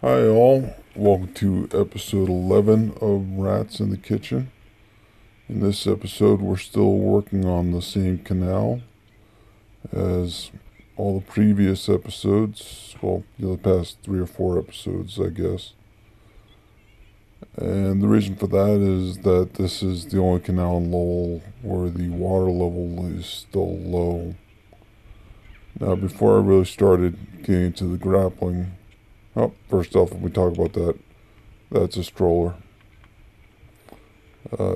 Hi all, welcome to episode 11 of Rats in the Kitchen. In this episode we're still working on the same canal as all the previous episodes, the past 3 or 4 episodes I guess. And the reason for that is that this is the only canal in Lowell where the water level is still low. Now before I really started getting into the grappling, first off, when we talk about that, that's a stroller.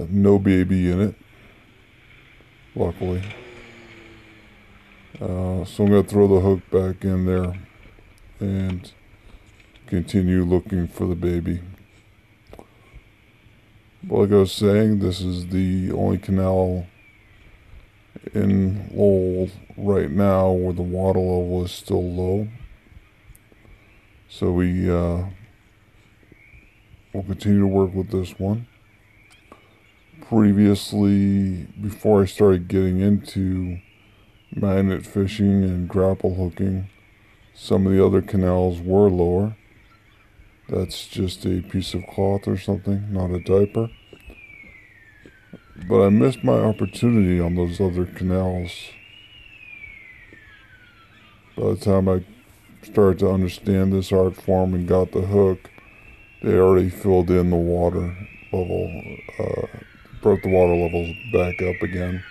No baby in it, luckily. So I'm going to throw the hook back in there and continue looking for the baby. But like I was saying, this is the only canal in Lowell right now where the water level is still low. So we'll continue to work with this one. Previously, before I started getting into magnet fishing and grapple hooking, some of the other canals were lower. That's just a piece of cloth or something, not a diaper. But I missed my opportunity on those other canals. By the time I started to understand this art form and got the hook, they already filled in the water level, brought the water levels back up again.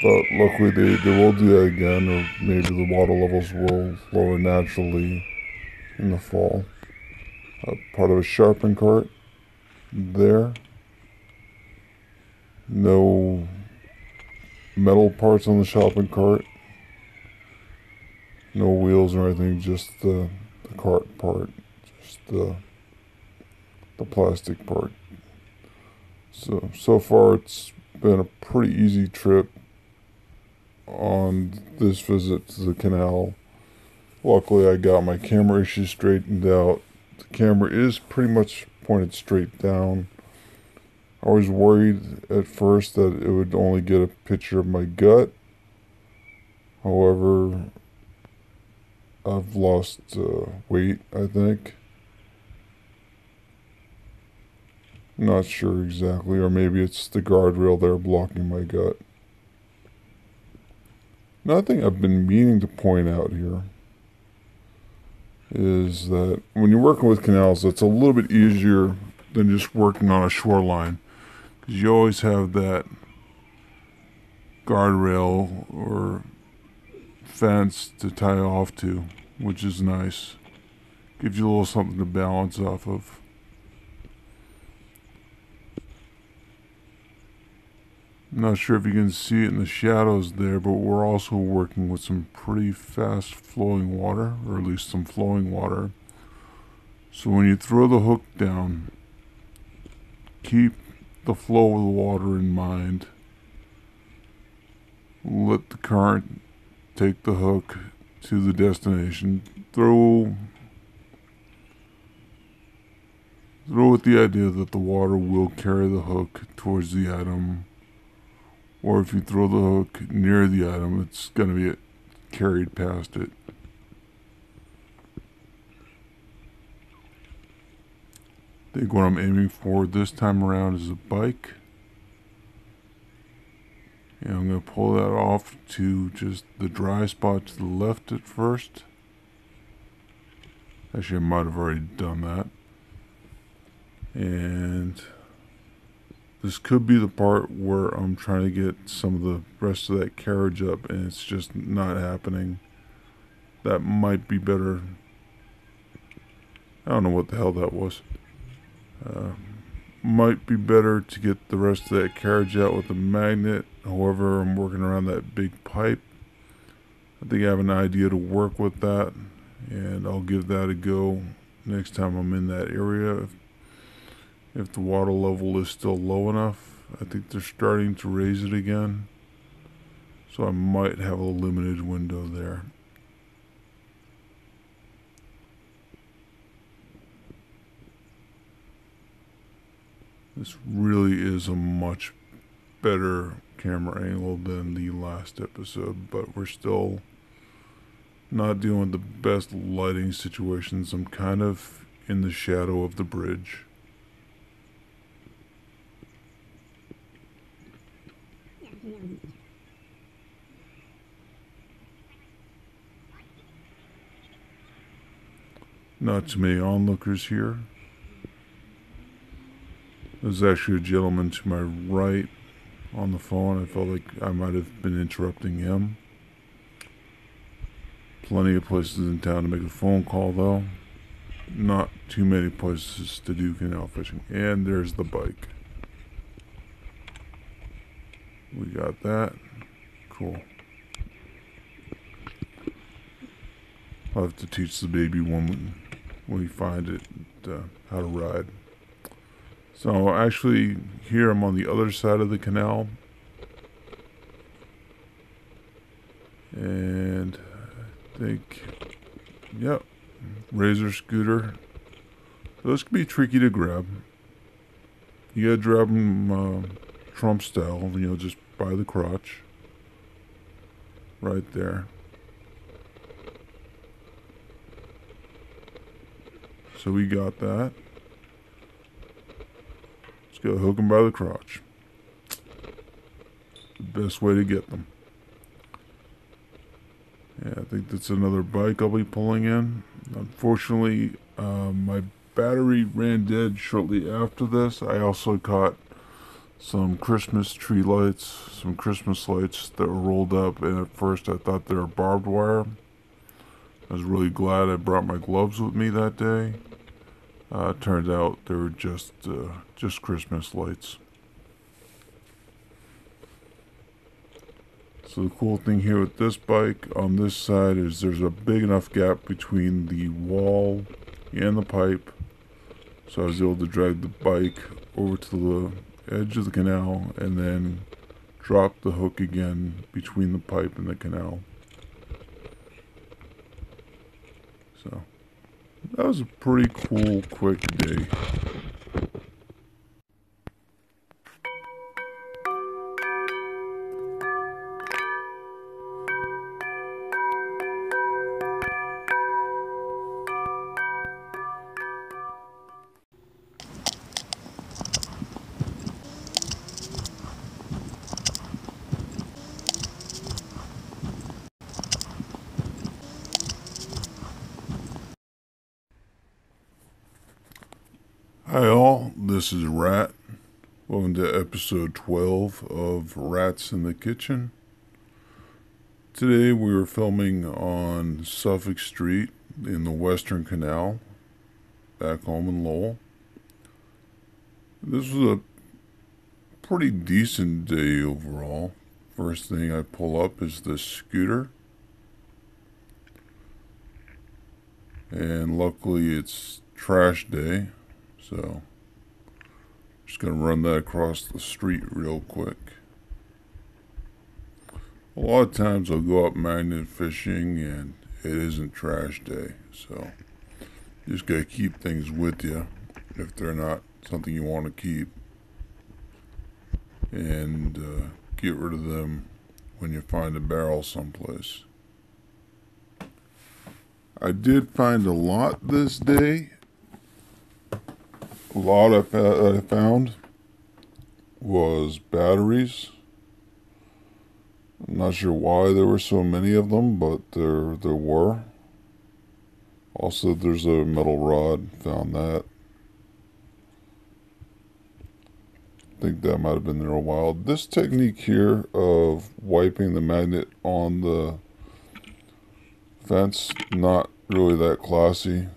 But luckily they will do that again, or maybe the water levels will lower naturally in the fall. Part of a sharpen cart there. No metal parts on the shopping cart. No wheels or anything, just the cart part. Just the plastic part. So far it's been a pretty easy trip on this visit to the canal. Luckily I got my camera issues straightened out. The camera is pretty much pointed straight down. I was worried at first that it would only get a picture of my gut. However, I've lost weight, I think. Not sure exactly, or maybe it's the guardrail there blocking my gut. Another thing I've been meaning to point out here is that when you're working with canals, it's a little bit easier than just working on a shoreline. Because you always have that guardrail or fence to tie off to, which is nice. Gives you a little something to balance off of. I'm not sure if you can see it in the shadows there, but we're also working with some pretty fast flowing water, or at least some flowing water. So when you throw the hook down, keep the flow of the water in mind. Let the current take the hook to the destination. Throw with the idea that the water will carry the hook towards the item. Or if you throw the hook near the item, it's going to be carried past it. I think what I'm aiming for this time around is a bike. And I'm going to pull that off to just the dry spot to the left at first. Actually, I might have already done that. And this could be the part where I'm trying to get some of the rest of that carriage up and it's just not happening. That might be better. I don't know what the hell that was. Might be better to get the rest of that carriage out with a magnet. However, I'm working around that big pipe. I think I have an idea to work with that, and I'll give that a go next time I'm in that area. If the water level is still low enough, I think they're starting to raise it again. So I might have a limited window there. This really is a much better camera angle than the last episode, but we're still Not dealing with the best lighting situations. I'm kind of in the shadow of the bridge. Not too many onlookers here. There's actually a gentleman to my right on the phone. I felt like I might have been interrupting him. Plenty of places in town to make a phone call, though. Not too many places to do canal fishing. And there's the bike. We got that. Cool. I'll have to teach the baby when we find it how to ride. So actually, here I'm on the other side of the canal. And I think, yep, Razor scooter. Those can be tricky to grab. You gotta grab them Trump style, just by the crotch. Right there. So we got that. Let's go hook them by the crotch. The best way to get them. Yeah, I think that's another bike I'll be pulling in. Unfortunately, my battery ran dead shortly after this. I also caught some Christmas tree lights, some Christmas lights that were rolled up, and at first I thought they were barbed wire. I was really glad I brought my gloves with me that day. Turned out they were just Christmas lights. So the cool thing here with this bike on this side is there's a big enough gap between the wall and the pipe. So I was able to drag the bike over to the edge of the canal and then drop the hook again between the pipe and the canal. So that was a pretty cool, quick day. Hi all, this is Rat. Welcome to episode 12 of Rats in the Kitchen. Today we were filming on Suffolk Street in the Western Canal, back home in Lowell. This was a pretty decent day overall. First thing I pull up is this scooter. And luckily it's trash day, so just gonna run that across the street real quick. A lot of times I'll go up magnet fishing and it isn't trash day, so you just gotta keep things with you if they're not something you want to keep, and get rid of them when you find a barrel someplace. I did find a lot this day. A lot I found was batteries. I'm not sure why there were so many of them, but there were. Also, there's a metal rod. Found that. I think that might have been there a while. This technique here of wiping the magnet on the fence, not really that classy.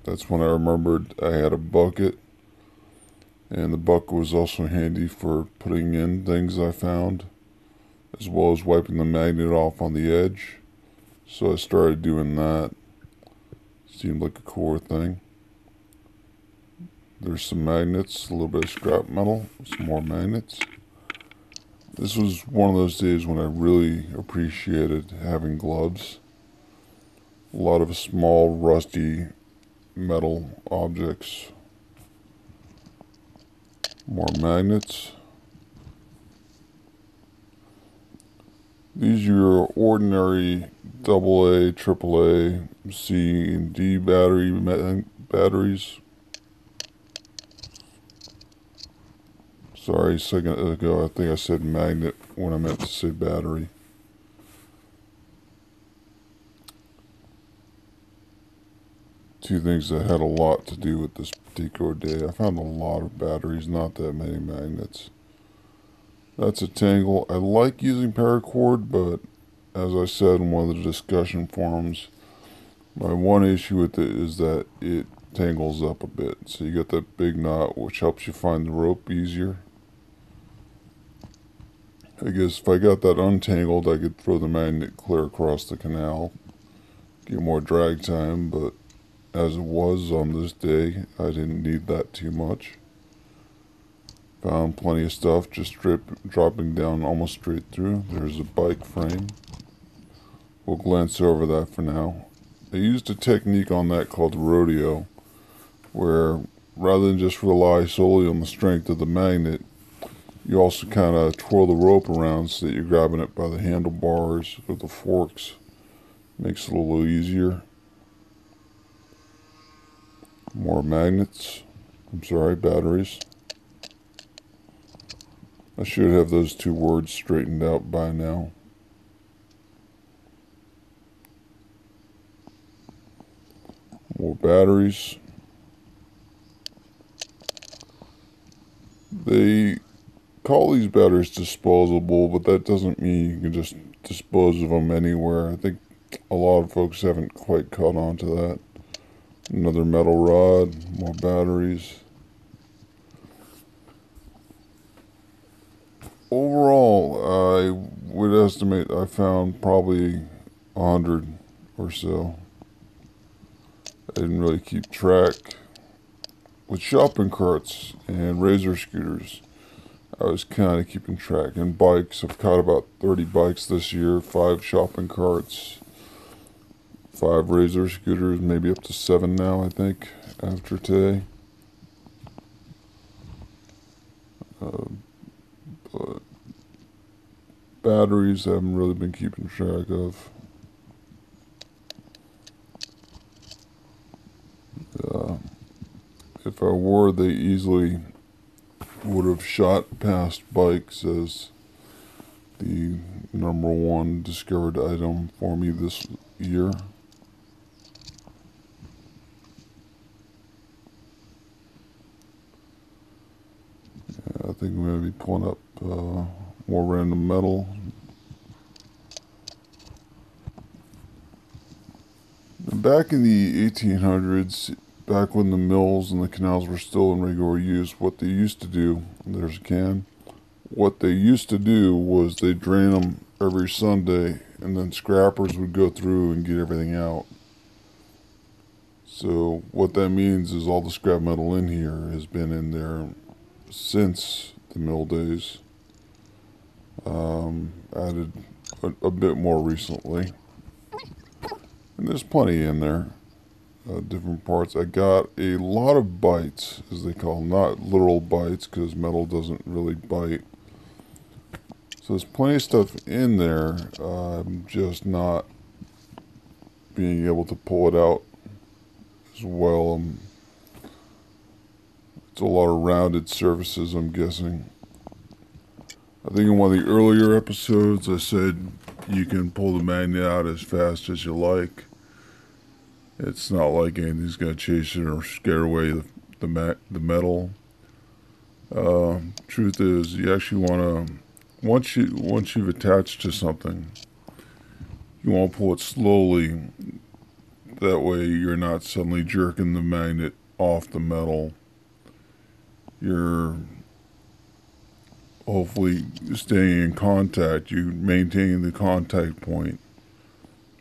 That's when I remembered I had a bucket, and the bucket was also handy for putting in things I found, as well as wiping the magnet off on the edge. So I started doing that. Seemed like a cooler thing. There's some magnets, a little bit of scrap metal, some more magnets. This was one of those days when I really appreciated having gloves. A lot of small, rusty metal objects. More magnets. These are your ordinary AA, AAA, C, and D batteries. Sorry, a second ago I think I said magnet when I meant to say battery. Two things that had a lot to do with this particular day. I found a lot of batteries, not that many magnets. That's a tangle. I like using paracord, but as I said in one of the discussion forums, my one issue with it is that it tangles up a bit. So you got that big knot, which helps you find the rope easier. I guess if I got that untangled, I could throw the magnet clear across the canal, get more drag time, but as it was on this day, I didn't need that too much. Found plenty of stuff just dropping down almost straight through. There's a bike frame. We'll glance over that for now. I used a technique on that called rodeo, where rather than just rely solely on the strength of the magnet, you also kind of twirl the rope around so that you're grabbing it by the handlebars or the forks. Makes it a little easier. More magnets. Batteries. I should have those two words straightened out by now. More batteries. They call these batteries disposable, but that doesn't mean you can just dispose of them anywhere. I think a lot of folks haven't quite caught on to that. Another metal rod, more batteries. Overall, I would estimate I found probably 100 or so. I didn't really keep track. With shopping carts and razor scooters, I was kind of keeping track. And bikes, I've caught about 30 bikes this year, 5 shopping carts, 5 razor scooters, maybe up to 7 now, I think, after today. But batteries I haven't really been keeping track of. If I were, they easily would have shot past bikes as the number one discovered item for me this year. I think I'm going to be pulling up more random metal. Back in the 1800s, back when the mills and the canals were still in regular use, what they used to do, there's a can, what they used to do was they drain them every Sunday, and then scrappers would go through and get everything out. So what that means is all the scrap metal in here has been in there since the mill days. Added a bit more recently. And there's plenty in there. Different parts. I got a lot of bites, as they call them. Not literal bites, because metal doesn't really bite. So there's plenty of stuff in there. I'm just not being able to pull it out as well. It's a lot of rounded surfaces, I'm guessing. I think in one of the earlier episodes I said you can pull the magnet out as fast as you like. It's not like anything's going to chase it or scare away the metal. Truth is, you actually want to, once you've attached to something, you want to pull it slowly. That way you're not suddenly jerking the magnet off the metal. You're hopefully staying in contact. You maintaining the contact point,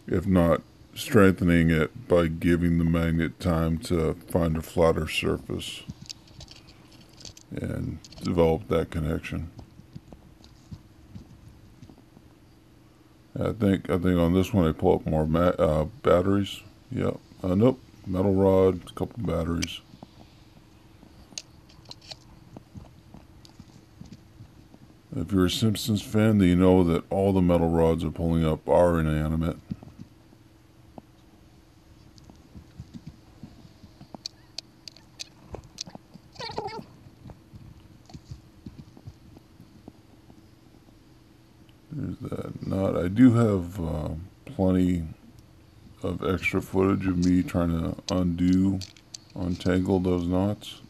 if not strengthening it by giving the magnet time to find a flatter surface and develop that connection. I think on this one I pull up more batteries. Yep. Nope. Metal rod, a couple batteries. If you're a Simpsons fan, then you know that all the metal rods are pulling up are inanimate. There's that knot. I do have plenty of extra footage of me trying to untangle those knots.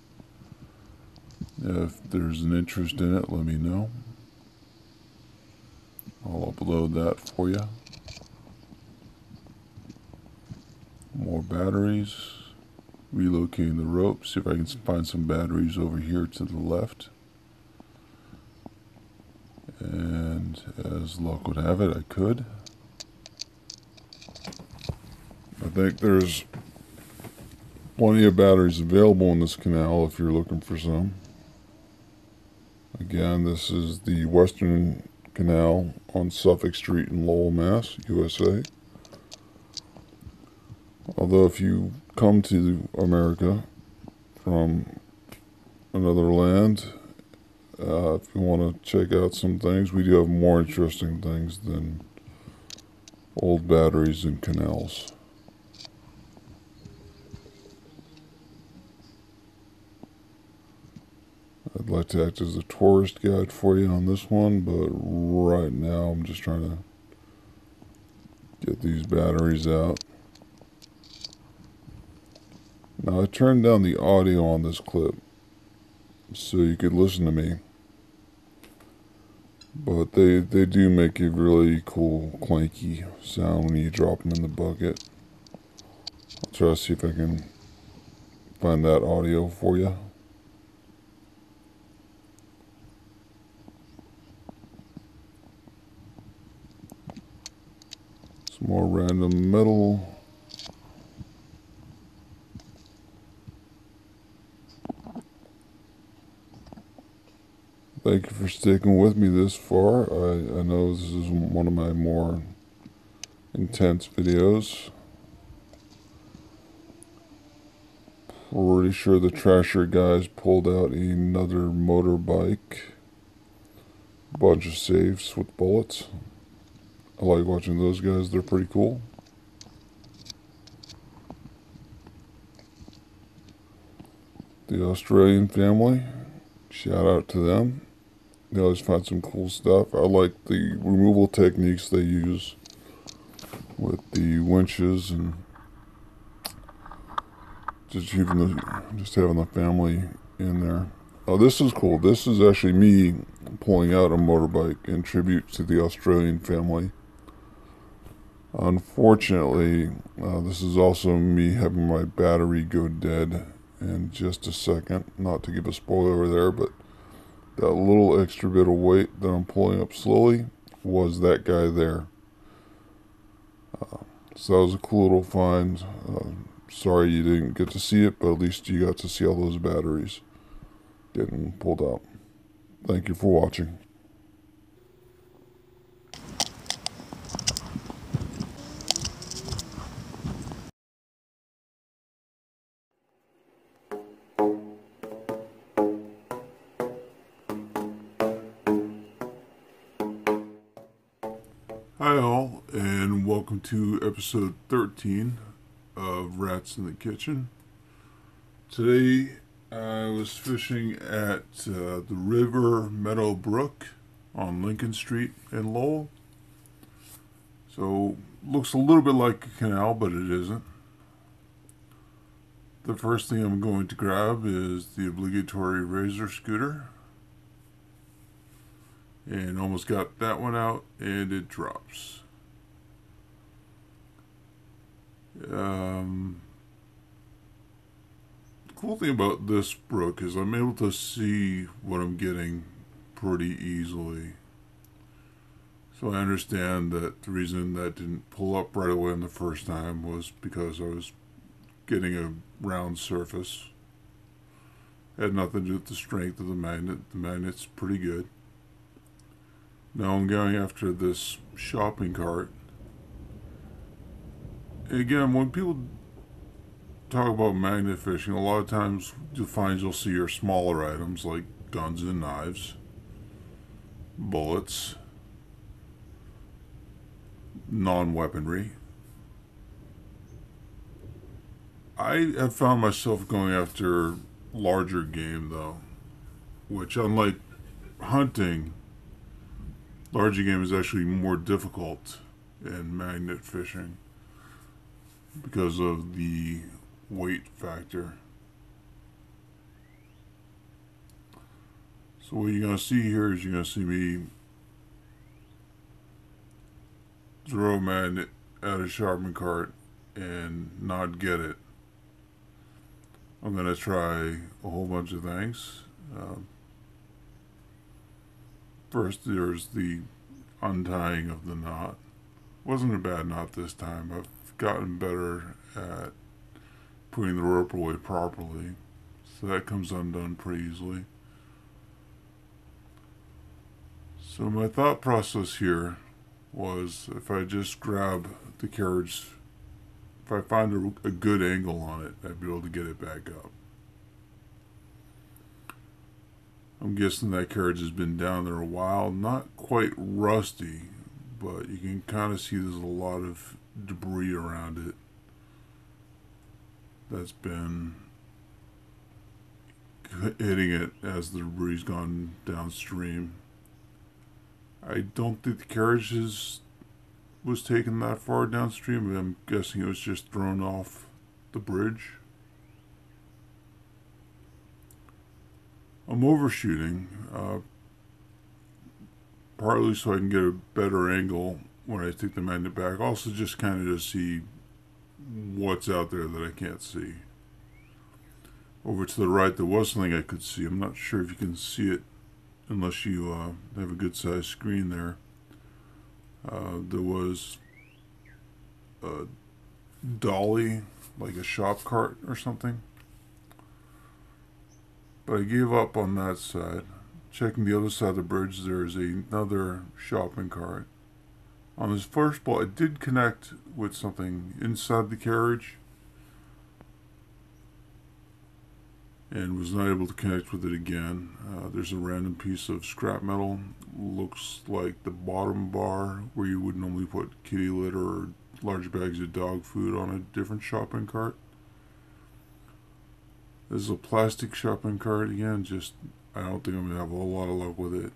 If there's an interest in it, let me know. I'll upload that for you. More batteries. Relocating the rope. See if I can find some batteries over here to the left. And as luck would have it, I could. I think there's plenty of batteries available in this canal if you're looking for some. Again, this is the Western Canal on Suffolk Street in Lowell, Mass, USA. Although if you come to America from another land, if you want to check out some things, we do have more interesting things than old batteries and canals. I'd like to act as a tourist guide for you on this one, but right now I'm just trying to get these batteries out. Now I turned down the audio on this clip so you could listen to me, but they do make a really cool clanky sound when you drop them in the bucket. I'll try to see if I can find that audio for you. Some more random metal. Thank you for sticking with me this far. I know this is one of my more intense videos. Pretty sure the Trasher guys pulled out another motorbike. Bunch of safes with bullets. I like watching those guys, they're pretty cool. The Australian family, shout out to them. They always find some cool stuff. I like the removal techniques they use with the winches and just having the family in there. Oh, this is cool. This is actually me pulling out a motorbike in tribute to the Australian family. Unfortunately, this is also me having my battery go dead in just a second. Not to give a spoiler there, but that little extra bit of weight that I'm pulling up slowly was that guy there. So that was a cool little find. Sorry you didn't get to see it, but at least you got to see all those batteries getting pulled out. Thank you for watching. Hi all, and welcome to episode 13 of Rats in the Kitchen. Today I was fishing at the River Meadow Brook on Lincoln Street in Lowell. So, looks a little bit like a canal, but it isn't. The first thing I'm going to grab is the obligatory razor scooter. And almost got that one out, and it drops. The cool thing about this brook is I'm able to see what I'm getting pretty easily. So I understand that the reason that didn't pull up right away on the first time was because I was getting a round surface. Had nothing to do with the strength of the magnet. The magnet's pretty good. Now I'm going after this shopping cart. And again, when people talk about magnet fishing, a lot of times you'll see your smaller items like guns and knives. bullets, non-weaponry. I have found myself going after larger game though, which unlike hunting, larger game is actually more difficult in magnet fishing because of the weight factor. So what you're going to see here is you're going to see me throw a magnet at a shopping cart and not get it. I'm going to try a whole bunch of things. First, there's the untying of the knot. Wasn't a bad knot this time. I've gotten better at putting the rope away properly, so that comes undone pretty easily. So my thought process here was if I just grab the carriage, if I find a good angle on it, I'd be able to get it back up. I'm guessing that carriage has been down there a while, not quite rusty, but you can kind of see there's a lot of debris around it that's been hitting it as the debris gone downstream. I don't think the carriage was taken that far downstream, but I'm guessing it was just thrown off the bridge. I'm overshooting, partly so I can get a better angle when I take the magnet back. Also just kind of to see what's out there that I can't see. Over to the right there was something I could see. I'm not sure if you can see it unless you have a good sized screen there. There was a dolly, like a shop cart or something. But I gave up on that side. Checking the other side of the bridge, there is another shopping cart. On this first ball, it did connect with something inside the carriage and was not able to connect with it again. There's a random piece of scrap metal. Looks like the bottom bar where you would normally put kitty litter or large bags of dog food on a different shopping cart. This is a plastic shopping cart again, just I don't think I'm going to have a whole lot of luck with it.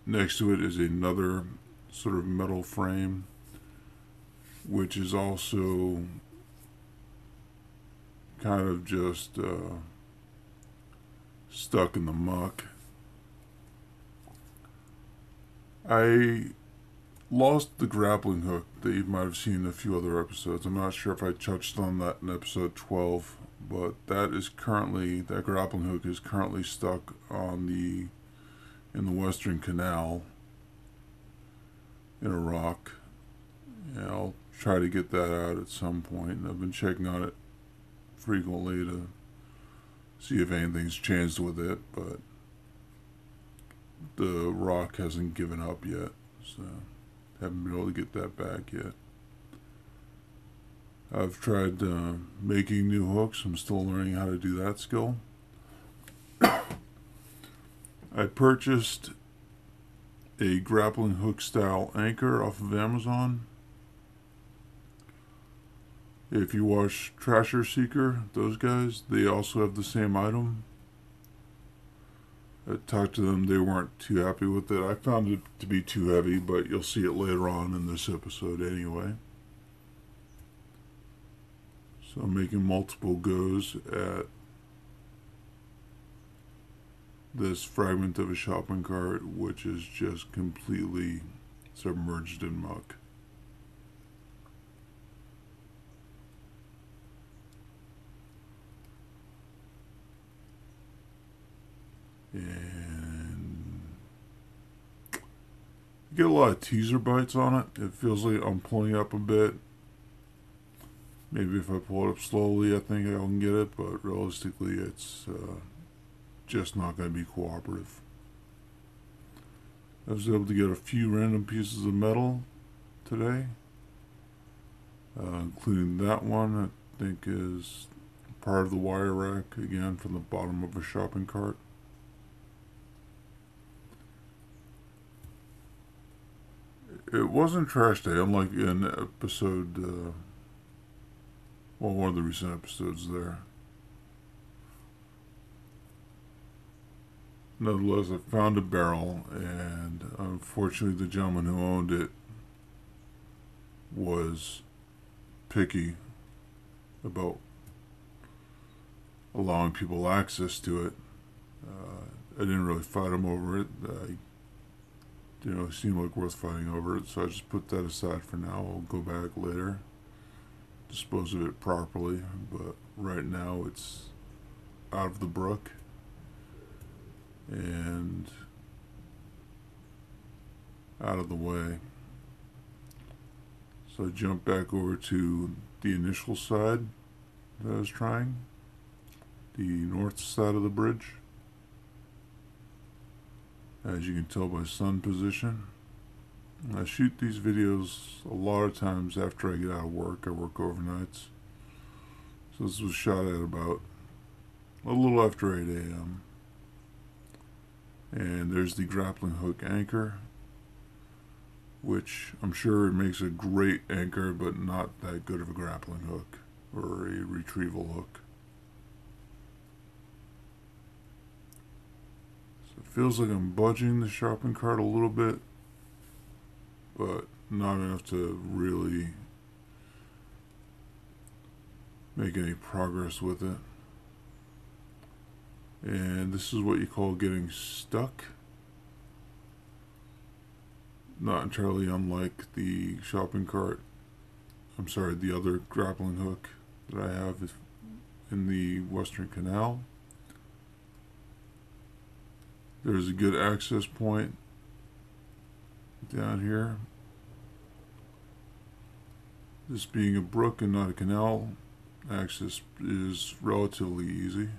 Next to it is another sort of metal frame, which is also kind of just stuck in the muck. I lost the grappling hook that you might have seen in a few other episodes. I'm not sure if I touched on that in episode 12, but that grappling hook is currently stuck in the Western Canal in a rock. And I'll try to get that out at some point. I've been checking on it frequently to see if anything's changed with it, but the rock hasn't given up yet, so haven't been able to get that back yet. I've tried making new hooks. I'm still learning how to do that skill. I purchased a grappling hook style anchor off of Amazon. If you watch Trasher Seeker, those guys, they also have the same item. I talked to them, they weren't too happy with it. I found it to be too heavy, but you'll see it later on in this episode anyway. So I'm making multiple goes at this fragment of a shopping cart, which is just completely submerged in muck. And you get a lot of teaser bites on it. It feels like I'm pulling up a bit. Maybe if I pull it up slowly, I think I can get it, but realistically, it's just not going to be cooperative. I was able to get a few random pieces of metal today, including that one, I think is part of the wire rack, again, from the bottom of a shopping cart. It wasn't trash day, unlike in episode, well, one of the recent episodes there. Nonetheless, I found a barrel, and unfortunately, the gentleman who owned it was picky about allowing people access to it. I didn't really fight him over it. It seemed like worth fighting over it, so I just put that aside for now. I'll go back later, dispose of it properly, but right now it's out of the brook and out of the way. So I jumped back over to the initial side that I was trying, the north side of the bridge. As you can tell by sun position, I shoot these videos a lot of times after I get out of work. I work overnights. So this was shot at about a little after 8 a.m. And there's the grappling hook anchor, which I'm sure it makes a great anchor, but not that good of a grappling hook or a retrieval hook. So it feels like I'm budging the shopping cart a little bit, but not enough to really make any progress with it. And this is what you call getting stuck. Not entirely unlike the shopping cart. I'm sorry, the other grappling hook that I have in the Western Canal. There's a good access point down here. This being a brook and not a canal, access is relatively easy.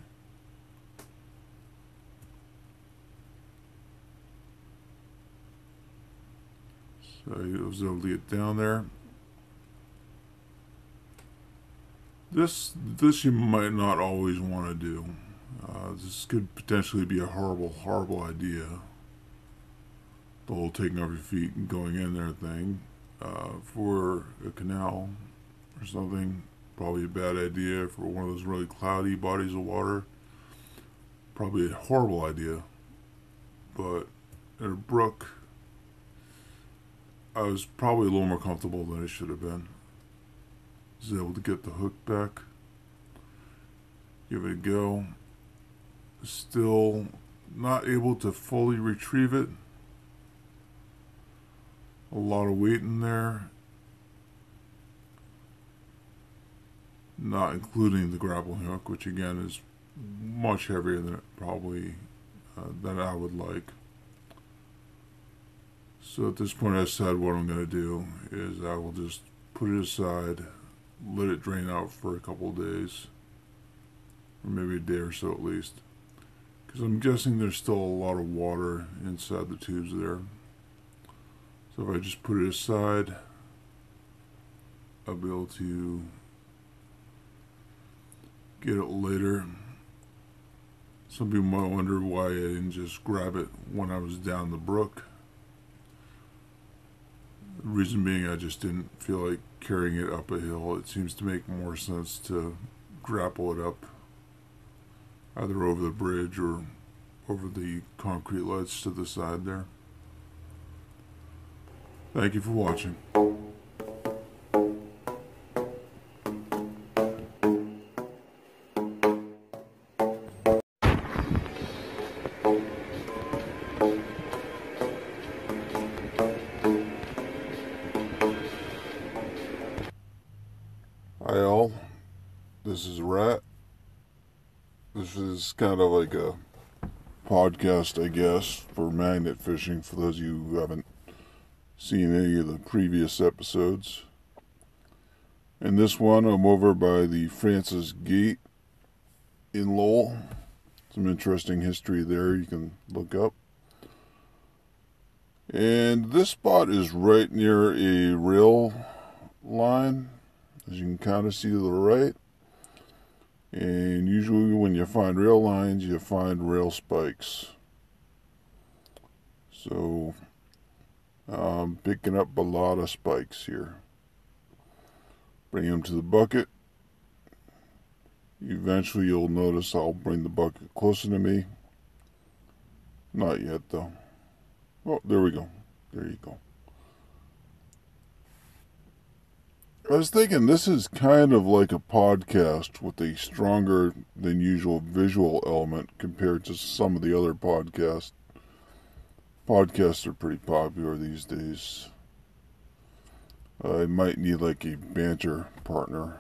So I was able to get down there. This you might not always want to do. This could potentially be a horrible idea. The whole taking off your feet and going in there thing. For a canal or something, probably a bad idea. For one of those really cloudy bodies of water, probably a horrible idea. But in a brook, I was probably a little more comfortable than I should have been. I was able to get the hook back, give it a go. Still not able to fully retrieve it. A lot of weight in there, not including the grappling hook, which again is much heavier than it probably than I would like. So at this point I decided what I'm going to do is I will just put it aside, let it drain out for a couple of days, or maybe a day or so at least, because I'm guessing there's still a lot of water inside the tubes there. So if I just put it aside, I'll be able to get it later. Some people might wonder why I didn't just grab it when I was down the brook. The reason being I just didn't feel like carrying it up a hill. It seems to make more sense to grapple it up either over the bridge or over the concrete lights to the side there. Thank you for watching. Hi all, this is Rat. This is kind of like a podcast, I guess, for magnet fishing for those of you who haven't seen any of the previous episodes. In this one, I'm over by the Francis Gate in Lowell. Some interesting history there you can look up. And this spot is right near a rail line, as you can kind of see to the right. And usually when you find rail lines, you find rail spikes. So Picking up a lot of spikes here. Bring them to the bucket. Eventually you'll notice I'll bring the bucket closer to me. Not yet though. Oh, there we go. There you go. I was thinking this is kind of like a podcast with a stronger than usual visual element compared to some of the other podcasts. Podcasts are pretty popular these days. I might need like a banter partner.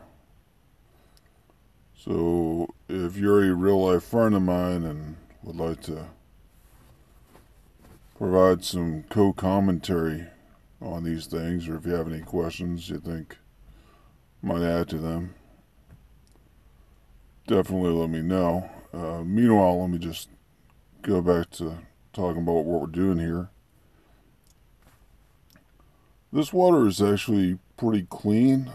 So if you're a real life friend of mine and would like to provide some co-commentary on these things, or if you have any questions you think might add to them, definitely let me know. Meanwhile, let me just go back to talking about what we're doing here. This water is actually pretty clean,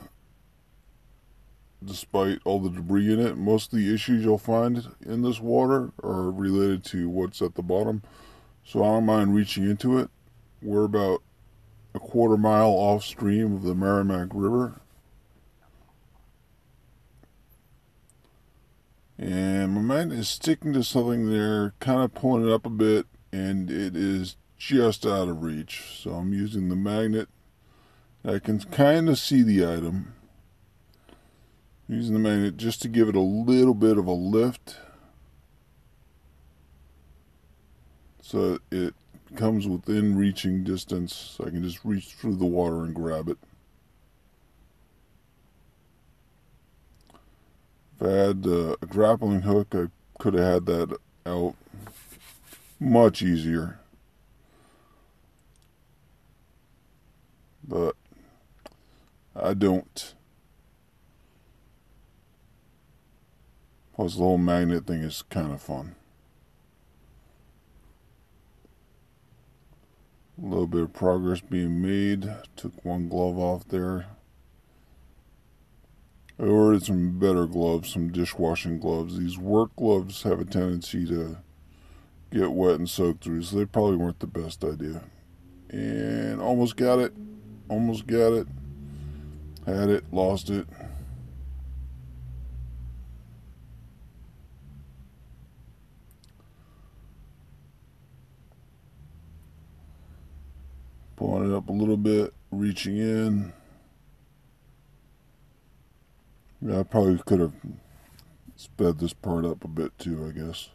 despite all the debris in it. Most of the issues you'll find in this water are related to what's at the bottom, so I don't mind reaching into it. We're about a quarter mile off stream of the Merrimack River. And my magnet is sticking to something there, kind of pulling it up a bit, and it is just out of reach. So I'm using the magnet. I can kind of see the item. I'm using the magnet just to give it a little bit of a lift, so it comes within reaching distance. So I can just reach through the water and grab it. If I had a grappling hook, I could have had that out much easier. But I don't. Plus the whole magnet thing is kind of fun. A little bit of progress being made. Took one glove off there. I ordered some better gloves, some dishwashing gloves. These work gloves have a tendency to get wet and soak through, so they probably weren't the best idea. And almost got it. Almost got it. Had it, lost it. Pulling it up a little bit, reaching in. Yeah, I probably could have sped this part up a bit too, I guess.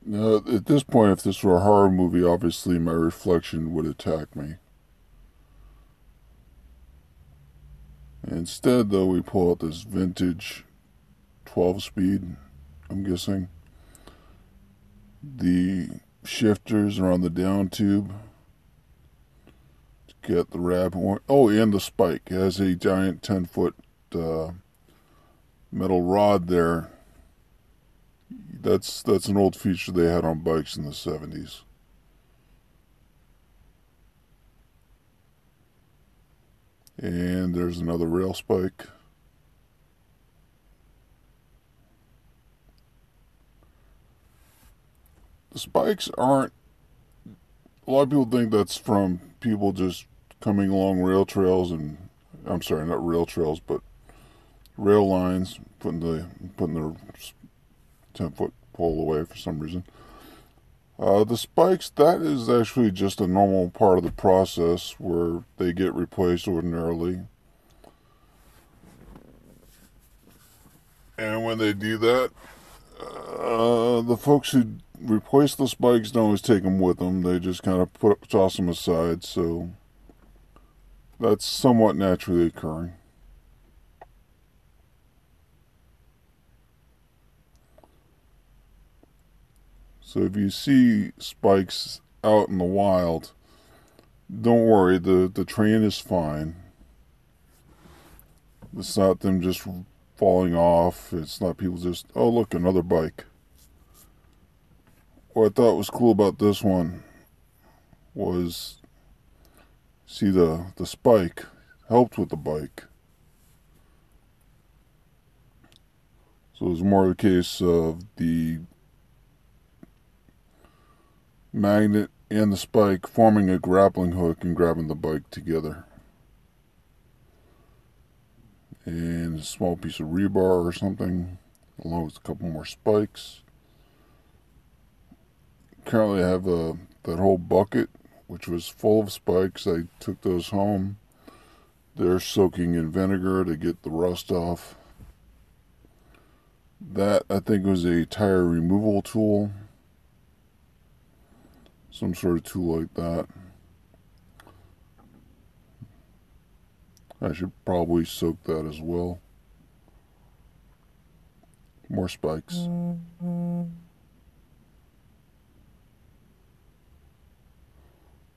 Now, at this point, if this were a horror movie, obviously my reflection would attack me. Instead, though, we pull out this vintage 12-speed, I'm guessing. The shifters are on the down tube to get the wrap. Oh, and the spike. It has a giant 10-foot metal rod there. That's an old feature they had on bikes in the 70s. And there's another rail spike. The spikes aren't... A lot of people think that's from people just coming along rail trails and... I'm sorry, not rail trails, but rail lines, putting their 10-foot pole away for some reason. The spikes, that is actually just a normal part of the process where they get replaced ordinarily. And when they do that, the folks who replace the spikes don't always take them with them. They just kind of toss them aside, so that's somewhat naturally occurring. So if you see spikes out in the wild, don't worry, the train is fine. It's not them just falling off. It's not people just, oh look, another bike. What I thought was cool about this one was, see the spike helped with the bike. So it was more a case of the magnet and the spike, forming a grappling hook and grabbing the bike together. And a small piece of rebar or something, along with a couple more spikes. Currently I have that whole bucket, which was full of spikes. I took those home. They're soaking in vinegar to get the rust off. That, I think, was a tire removal tool. Some sort of tool like that. I should probably soak that as well. More spikes.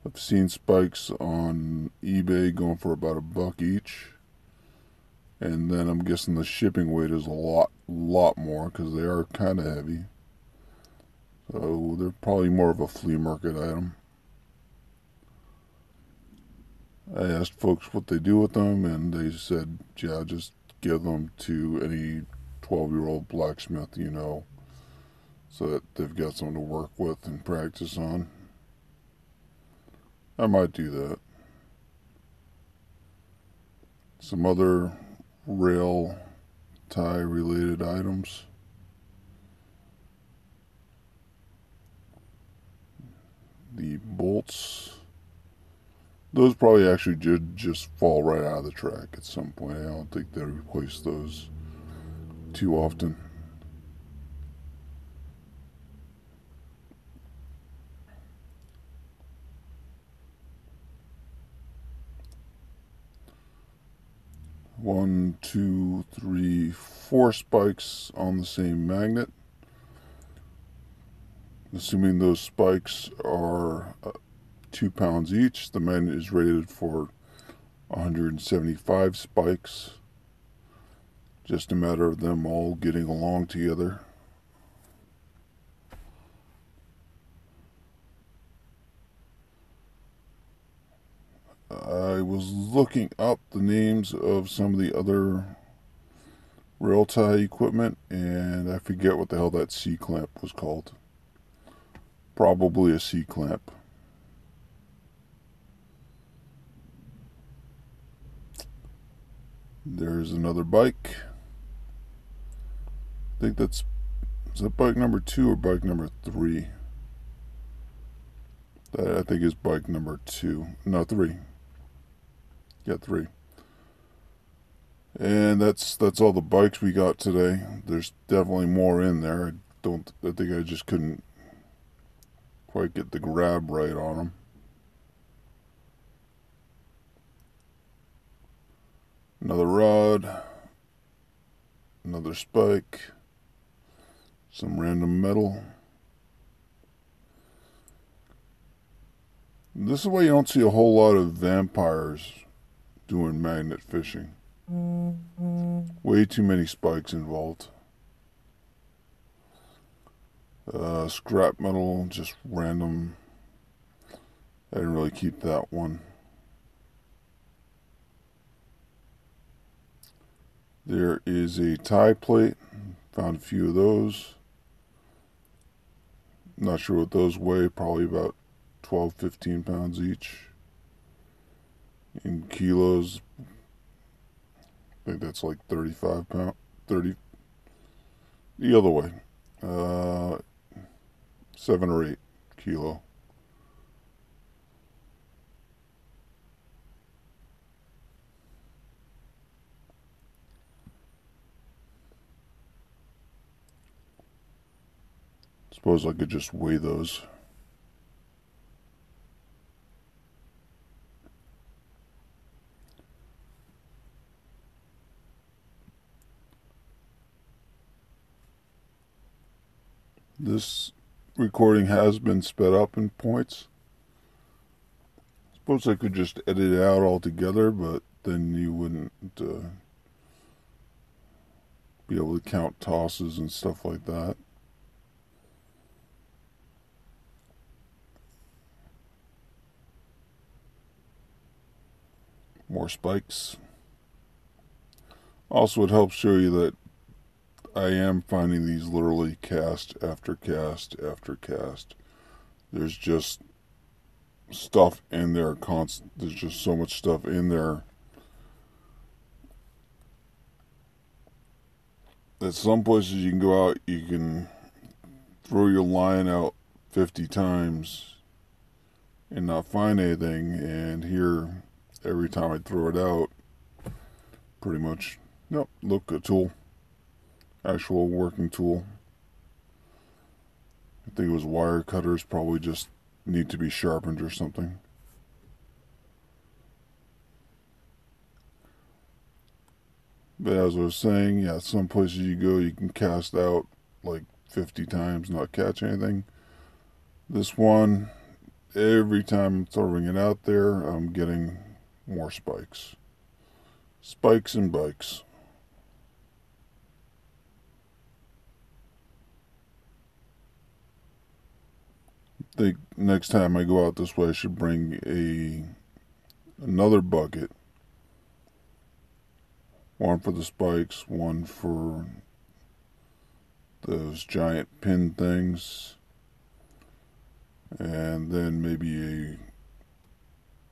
I've seen spikes on eBay going for about $1 each. And then I'm guessing the shipping weight is a lot more because they are kind of heavy. So they're probably more of a flea market item. I asked folks what they do with them, and they said, yeah, just give them to any 12-year-old blacksmith you know, so that they've got something to work with and practice on. I might do that. Some other rail tie related items. The bolts. Those probably actually just fall right out of the track at some point. I don't think they replace those too often. One, two, three, 4 spikes on the same magnet. Assuming those spikes are 2 pounds each, the magnet is rated for 175 spikes. Just a matter of them all getting along together. I was looking up the names of some of the other rail tie equipment, and I forget what the hell that C-clamp was called. Probably a C-clamp. There's another bike. I think is that bike number 2 or bike number 3? That I think is bike number 2. No, 3. Yeah, 3. And that's all the bikes we got today. There's definitely more in there. I think I just couldn't quite get the grab right on them. Another rod, another spike, some random metal. This is why you don't see a whole lot of vampires doing magnet fishing. Way too many spikes involved. Scrap metal, just random. I didn't really keep that one. There is a tie plate. Found a few of those. Not sure what those weigh. Probably about 12, 15 pounds each. In kilos, I think that's like 35 pounds. 30. The other way. 7 or 8 kilo. Suppose I could just weigh those. This recording has been sped up in points. Suppose I could just edit it out altogether, but then you wouldn't be able to count tosses and stuff like that. More spikes. Also, it helps show you that I am finding these literally cast after cast after cast. There's just stuff in there constant. There's just so much stuff in there that some places you can go out, you can throw your line out 50 times and not find anything, and here every time I throw it out, pretty much, nope, look, a tool, actual working tool. I think it was wire cutters, probably just need to be sharpened or something. But as I was saying, yeah, some places you go, you can cast out like 50 times, not catch anything. This one, every time I'm throwing it out there, I'm getting more spikes. Spikes and bikes. I think next time I go out this way, I should bring another bucket. One for the spikes, one for those giant pin things, and then maybe a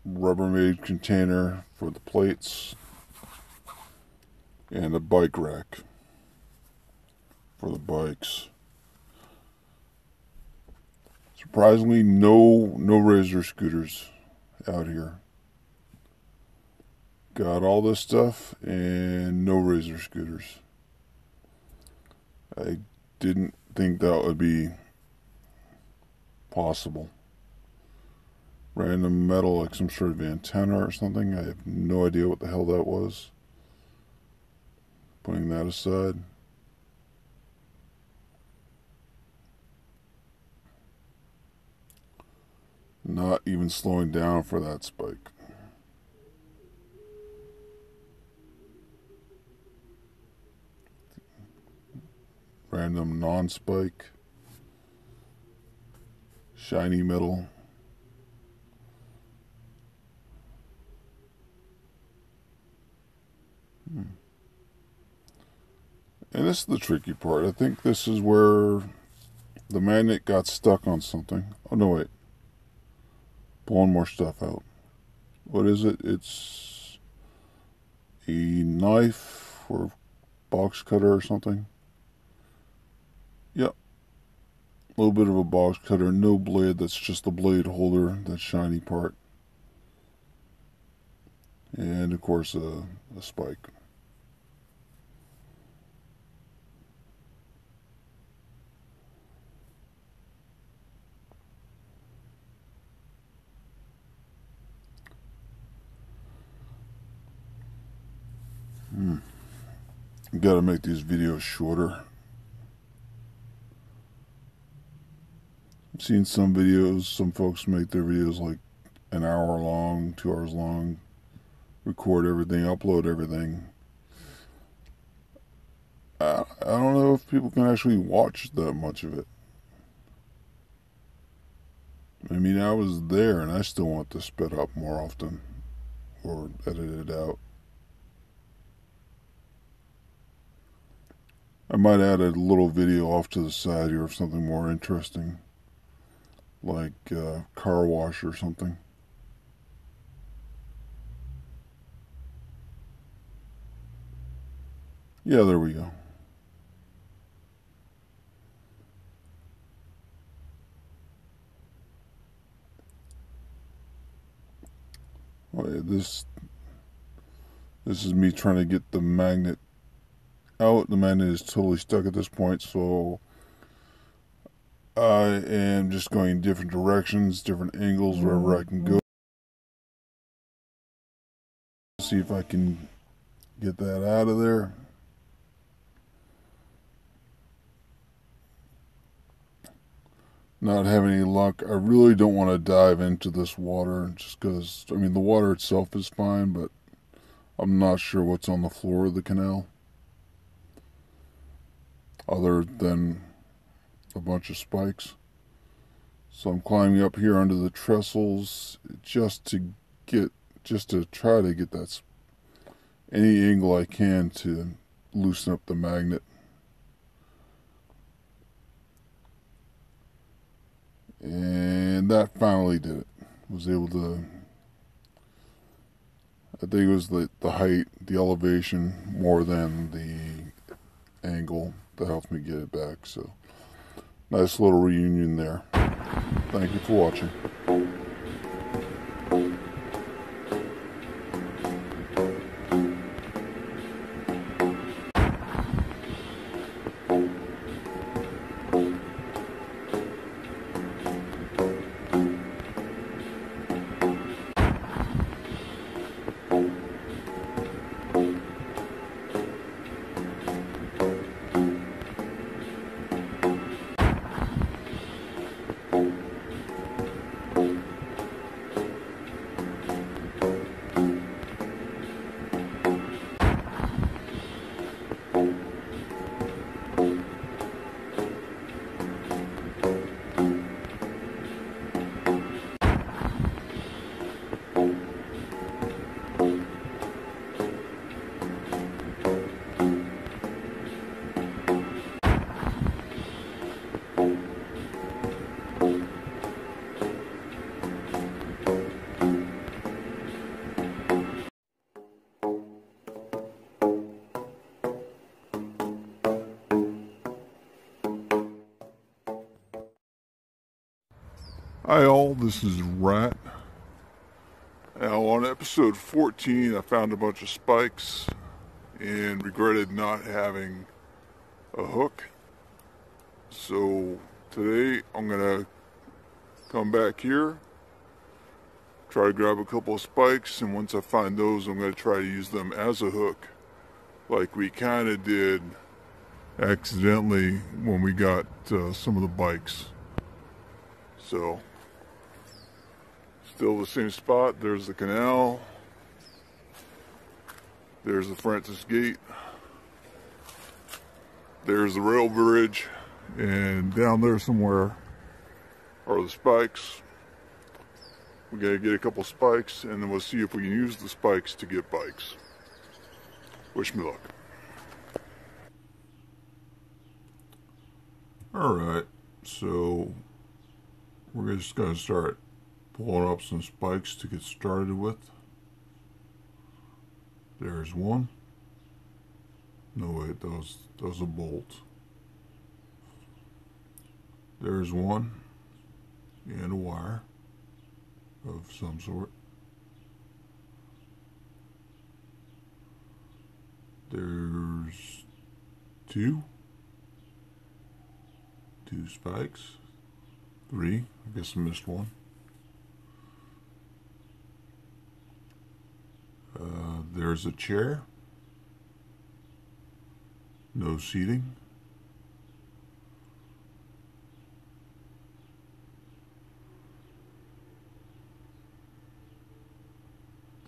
Rubbermaid container for the plates, and a bike rack for the bikes. Surprisingly, no razor scooters out here. Got all this stuff and no razor scooters. I didn't think that would be possible. Random metal, like some sort of antenna or something. I have no idea what the hell that was. Putting that aside. Not even slowing down for that spike. Random non-spike. Shiny metal. And this is the tricky part. I think this is where the magnet got stuck on something. Oh, no, wait. Pulling more stuff out. What is it? It's a knife or box cutter or something. Yep. A little bit of a box cutter. No blade. That's just the blade holder. That shiny part. And, of course, a spike. Gotta make these videos shorter. I've seen some videos, some folks make their videos like an hour long, 2 hours long, record everything, upload everything. I don't know if people can actually watch that much of it. I mean, I was there and I still want to sped up more often or edit it out. I might add a little video off to the side here of something more interesting, like car wash or something. Yeah, there we go. Oh, yeah, this is me trying to get the magnet out. The magnet is totally stuck at this point, so I am just going different directions, different angles, wherever I can go. See if I can get that out of there. Not having any luck. I really don't want to dive into this water just because, I mean, the water itself is fine, but I'm not sure what's on the floor of the canal other than a bunch of spikes. So I'm climbing up here under the trestles just to try to get that any angle I can to loosen up the magnet. And that finally did it. Was able to, I think it was the height, the elevation, more than the angle that helped me get it back. So, nice little reunion there. Thank you for watching. Hi all, this is Rat. Now on episode 14 I found a bunch of spikes and regretted not having a hook. So today I'm gonna come back here, try to grab a couple of spikes, and once I find those I'm gonna try to use them as a hook, like we kinda did accidentally when we got some of the bikes. So still the same spot. There's the canal. There's the Francis Gate. There's the rail bridge. And down there somewhere are the spikes. We gotta get a couple spikes and then we'll see if we can use the spikes to get bikes. Wish me luck. Alright, so we're just gonna start pulling up some spikes to get started with. There's one. No wait, that was a bolt. There's one and a wire of some sort. There's two spikes. Three, I guess I missed one. There's a chair. No seating.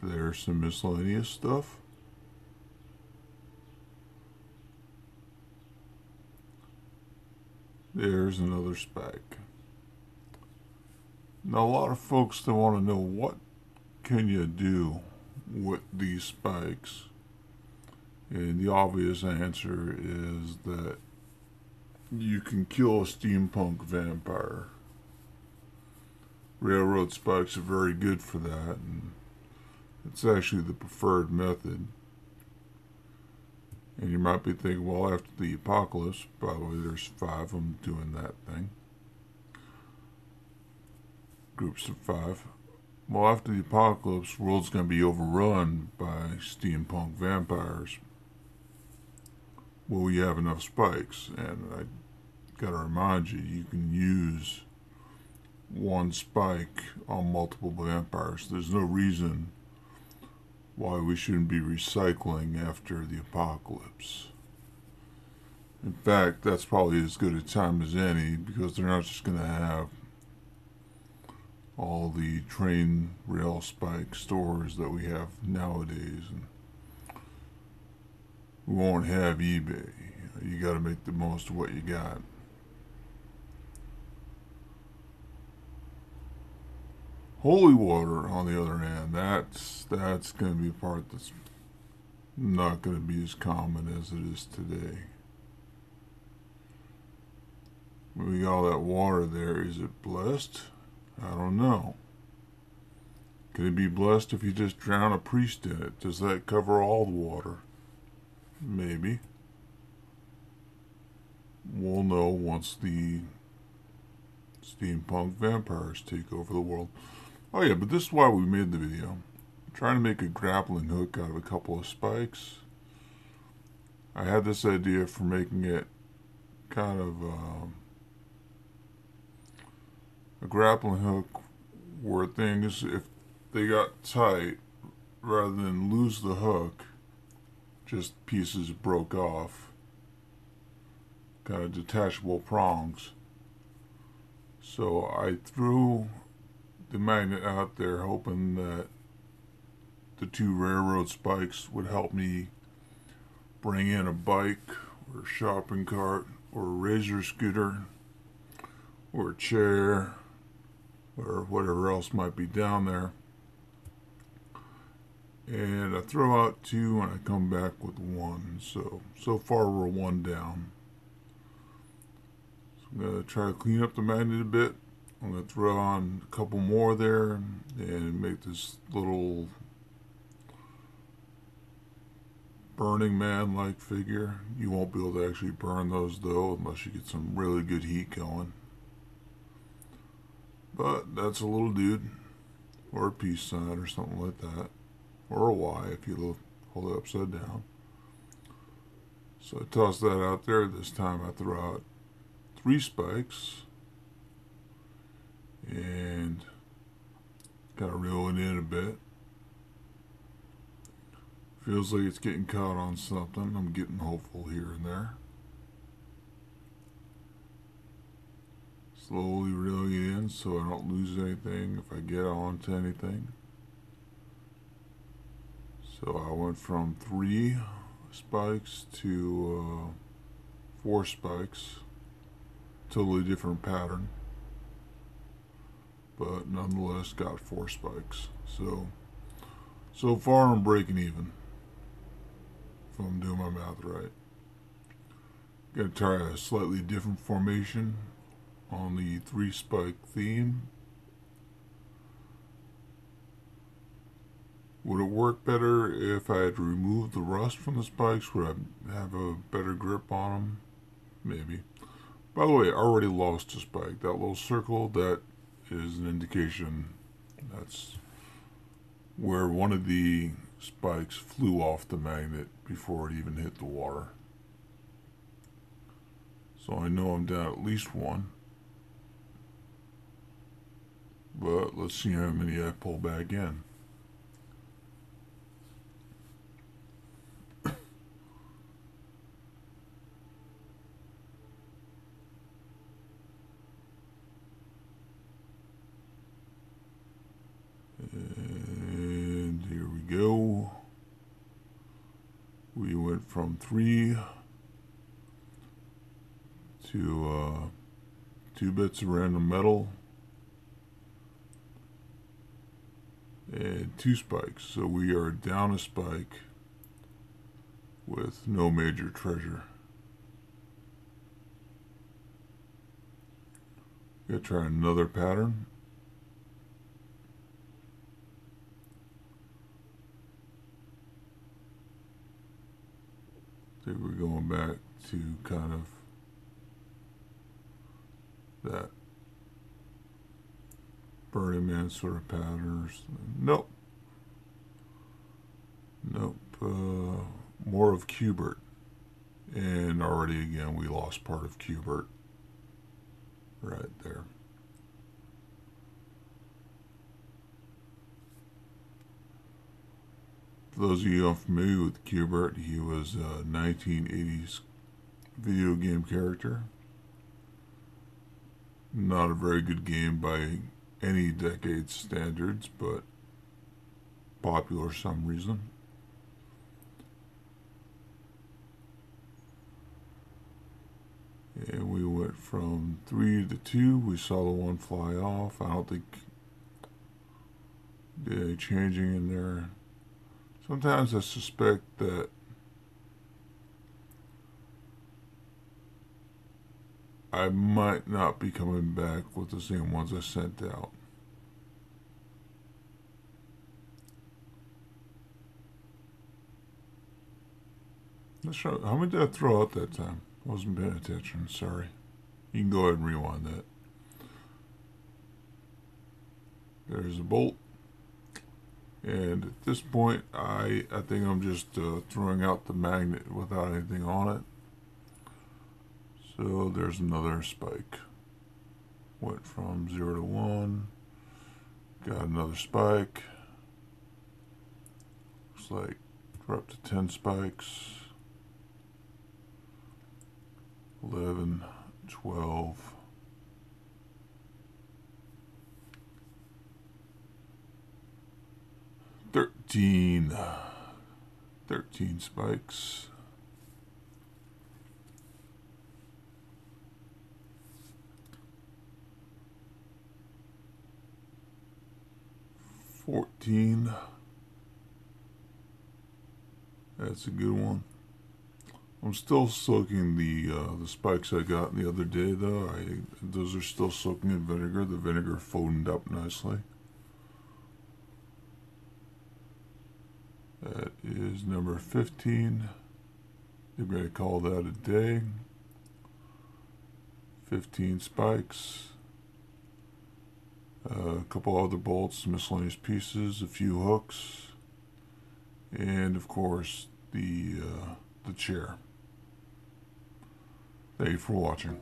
There's some miscellaneous stuff. There's another spike. Now a lot of folks that want to know what can you do with these spikes, and the obvious answer is that you can kill a steampunk vampire. Railroad spikes are very good for that, and it's actually the preferred method. And you might be thinking, well, after the apocalypse, by the way, there's 5 of them doing that thing. Groups of 5. Well, after the apocalypse, the world's going to be overrun by steampunk vampires. Will you have enough spikes? And I gotta remind you, you can use one spike on multiple vampires. There's no reason why we shouldn't be recycling after the apocalypse. In fact, that's probably as good a time as any, because they're not just going to have all the train rail spike stores that we have nowadays, and we won't have eBay. You got to make the most of what you got. Holy water, on the other hand, that's going to be a part that's not going to be as common as it is today. We got all that water there. Is it blessed? I don't know. Can it be blessed if you just drown a priest in it? Does that cover all the water? Maybe. We'll know once the steampunk vampires take over the world. Oh yeah, but this is why we made the video. I'm trying to make a grappling hook out of a couple of spikes. I had this idea for making it kind of a grappling hook where things, if they got tight, rather than lose the hook, just pieces broke off. Kind of detachable prongs. So I threw the magnet out there hoping that the 2 railroad spikes would help me bring in a bike or a shopping cart or a razor scooter or a chair or whatever else might be down there. And I throw out 2 and I come back with 1. So far we're 1 down. So I'm going to try to clean up the magnet a bit. I'm going to throw on a couple more there and make this little Burning Man-like figure. You won't be able to actually burn those though unless you get some really good heat going. But that's a little dude, or a peace sign or something like that, or a Y if you hold it upside down. So I toss that out there. This time I throw out 3 spikes and kind of reel it in a bit. Feels like it's getting caught on something. I'm getting hopeful here and there. Slowly reeling it in so I don't lose anything if I get onto anything. So I went from 3 spikes to 4 spikes. Totally different pattern. But nonetheless got 4 spikes. So far I'm breaking even. If I'm doing my math right. Gonna try a slightly different formation on the 3 spike theme. Would it work better if I had removed the rust from the spikes? Would I have a better grip on them? Maybe. By the way, I already lost a spike. That little circle, that is an indication that's where one of the spikes flew off the magnet before it even hit the water. So I know I'm down at least 1. But let's see how many I pull back in. And here we go. We went from 3 to 2 bits of random metal and 2 spikes. So we are down a spike with no major treasure. Gonna try another pattern. I think we're going back to kind of that Burning Man sort of patterns. Nope. More of Cubert. And already again we lost part of Cubert. Right there. For those of you unfamiliar with Cubert, he was a 1980s video game character. Not a very good game by any decade standards, but popular for some reason. And we went from 3 to 2. We saw the 1 fly off. I don't think did any changing in there. Sometimes I suspect that I might not be coming back with the same ones I sent out. Not sure. How many did I throw out that time? I wasn't paying attention. Sorry. You can go ahead and rewind that. There's a bolt. And at this point, I think I'm just throwing out the magnet without anything on it. So there's another spike. Went from 0 to 1. Got another spike. Looks like we're up to 10 spikes. 11, 12. 13 spikes. 14. That's a good one. I'm still soaking the spikes I got the other day though. Those are still soaking in vinegar. The vinegar foamed up nicely. That is number 15. They're going to call that a day. 15 spikes. A couple other bolts, miscellaneous pieces, a few hooks, and of course the chair. Thank you for watching.